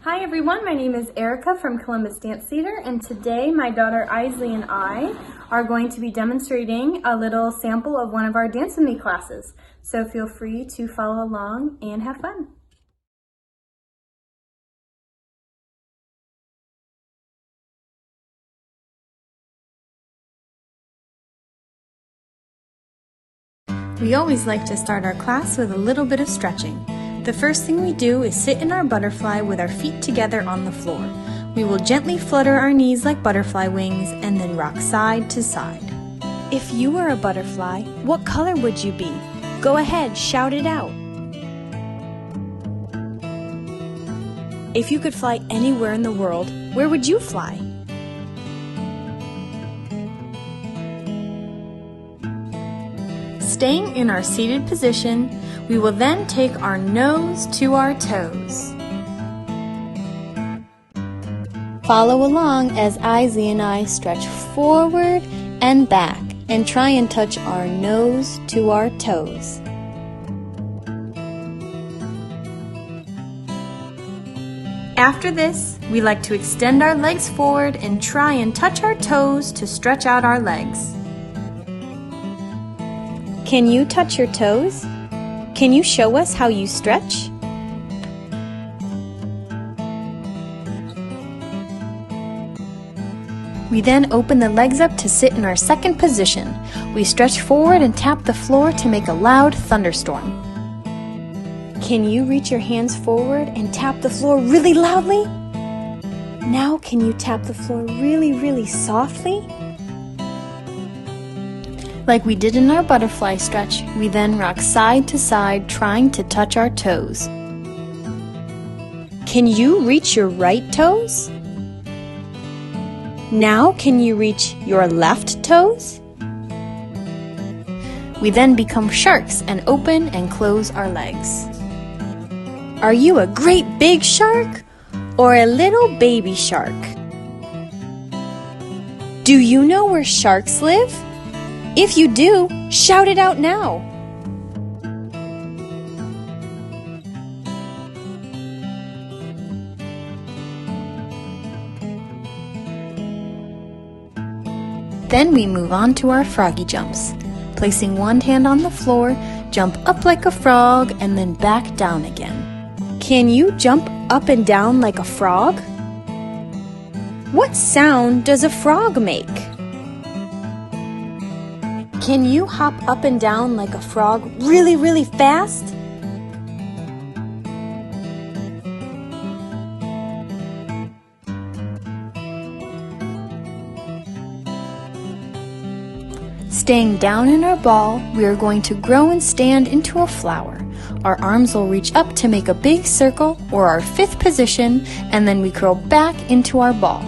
Hi everyone, my name is Erika from Columbus Dance Theater, and today my daughter Eisley and I are going to be demonstrating a little sample of one of our Dance With Me classes. So feel free to follow along and have fun. We always like to start our class with a little bit of stretching. The first thing we do is sit in our butterfly with our feet together on the floor. We will gently flutter our knees like butterfly wings and then rock side to side. If you were a butterfly, what color would you be? Go ahead, shout it out. If you could fly anywhere in the world, where would you fly? Staying in our seated position, we will then take our nose to our toes. Follow along as Eisley and I stretch forward and back and try and touch our nose to our toes. After this, we like to extend our legs forward and try and touch our toes to stretch out our legs. Can you touch your toes? Can you show us how you stretch? We then open the legs up to sit in our second position. We stretch forward and tap the floor to make a loud thunderstorm. Can you reach your hands forward and tap the floor really loudly? Now can you tap the floor really softly? Like we did in our butterfly stretch, we then rock side to side trying to touch our toes. Can you reach your right toes? Now can you reach your left toes? We then become sharks and open and close our legs. Are you a great big shark or a little baby shark? Do you know where sharks live? If you do, shout it out now. Then we move on to our froggy jumps. Placing one hand on the floor, jump up like a frog and then back down again. Can you jump up and down like a frog? What sound does a frog make? Can you hop up and down like a frog really fast? Staying down in our ball, we are going to grow and stand into a flower. Our arms will reach up to make a big circle or our fifth position, and then we curl back into our ball.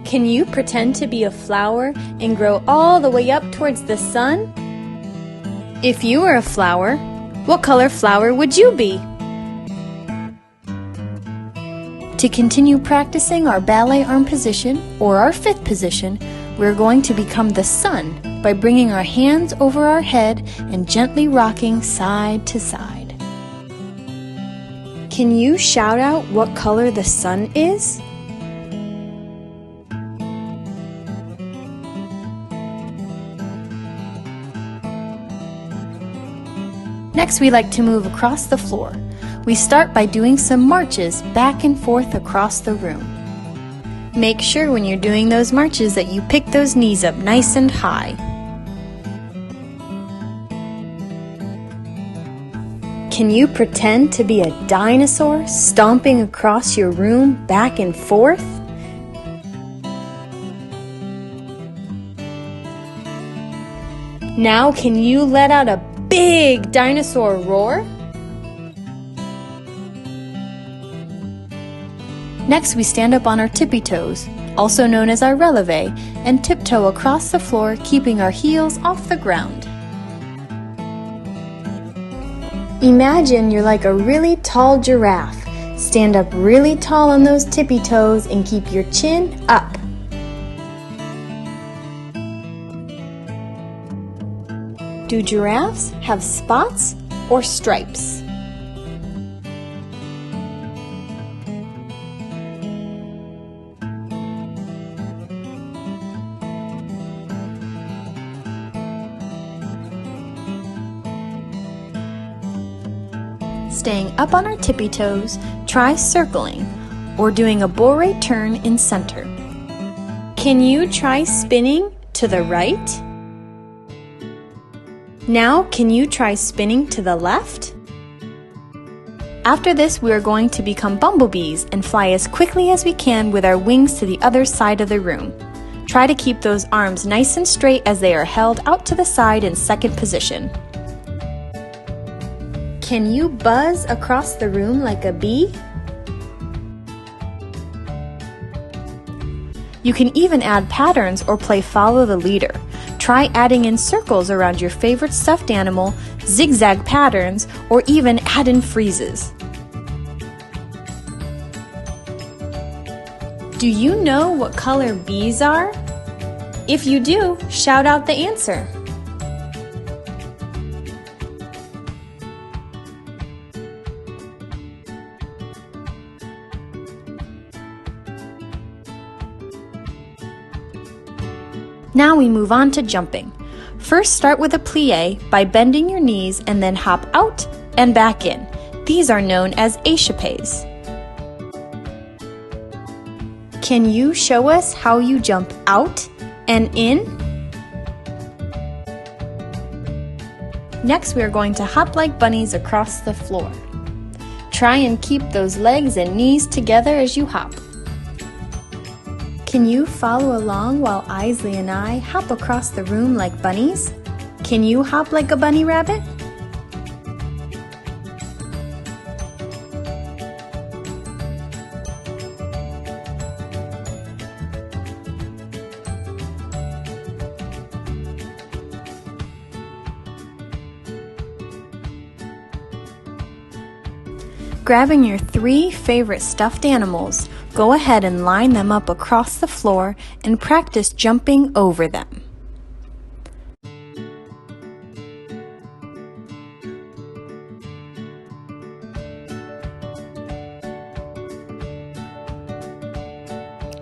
Can you pretend to be a flower and grow all the way up towards the sun? If you were a flower, what color flower would you be? To continue practicing our ballet arm position or our fifth position, we're going to become the sun by bringing our hands over our head and gently rocking side to side. Can you shout out what color the sun is? Next, we like to move across the floor. We start by doing some marches back and forth across the room. Make sure when you're doing those marches that you pick those knees up nice and high. Can you pretend to be a dinosaur stomping across your room back and forth? Now can you let out a big dinosaur roar? Next, we stand up on our tippy toes, also known as our releve, and tiptoe across the floor, keeping our heels off the ground. Imagine you're like a really tall giraffe. Stand up really tall on those tippy toes and keep your chin up. Do giraffes have spots or stripes? staying up on our tippy toes, try circling or doing a bourrée turn in center. Can you try spinning to the right? Now, can you try spinning to the left? After this, we are going to become bumblebees and fly as quickly as we can with our wings to the other side of the room. Try to keep those arms nice and straight as they are held out to the side in second position. Can you buzz across the room like a bee? You can even add patterns or play follow the leader. Try adding in circles around your favorite stuffed animal, zigzag patterns, or even add in freezes. Do you know what color bees are? If you do, shout out the answer. Now we move on to jumping. First, start with a plie by bending your knees and then hop out and back in. These are known as échappés. Can you show us how you jump out and in? Next, we are going to hop like bunnies across the floor. Try and keep those legs and knees together as you hop. Can you follow along while Eisley and I hop across the room like bunnies? Can you hop like a bunny rabbit? Grabbing your 3 favorite stuffed animals, go ahead and line them up across the floor and practice jumping over them.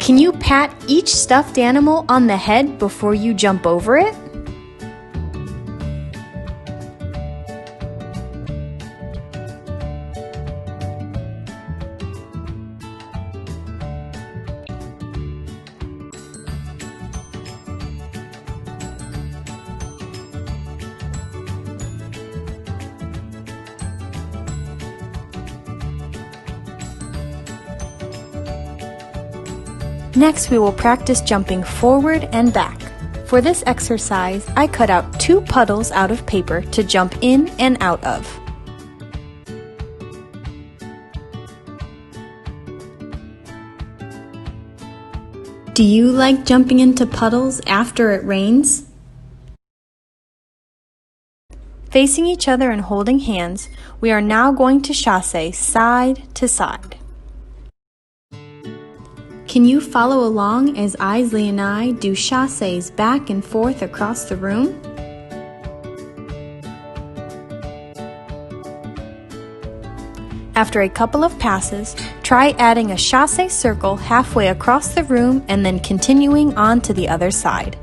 Can you pat each stuffed animal on the head before you jump over it? Next, we will practice jumping forward and back. For this exercise, I cut out 2 puddles out of paper to jump in and out of. Do you like jumping into puddles after it rains? Facing each other and holding hands, we are now going to chasse side to side. Can you follow along as Eisley and I do chasses back and forth across the room? After a couple of passes, try adding a chasse circle halfway across the room and then continuing on to the other side.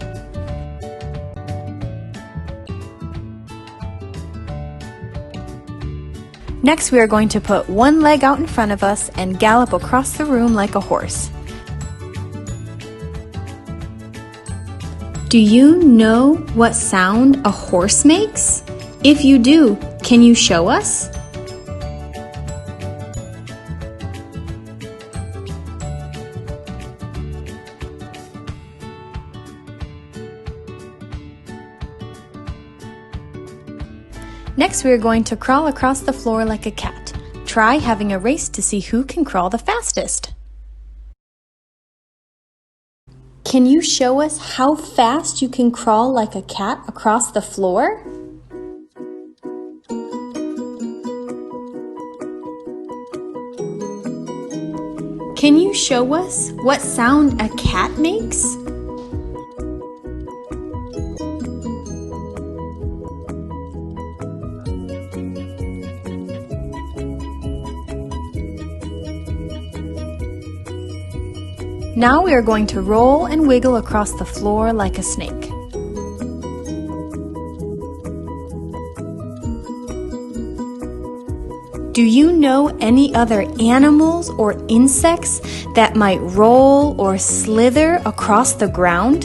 Next, we are going to put one leg out in front of us and gallop across the room like a horse. Do you know what sound a horse makes? If you do, can you show us? Next, we are going to crawl across the floor like a cat. Try having a race to see who can crawl the fastest. Can you show us how fast you can crawl like a cat across the floor? Can you show us what sound a cat makes? Now we are going to roll and wiggle across the floor like a snake. Do you know any other animals or insects that might roll or slither across the ground?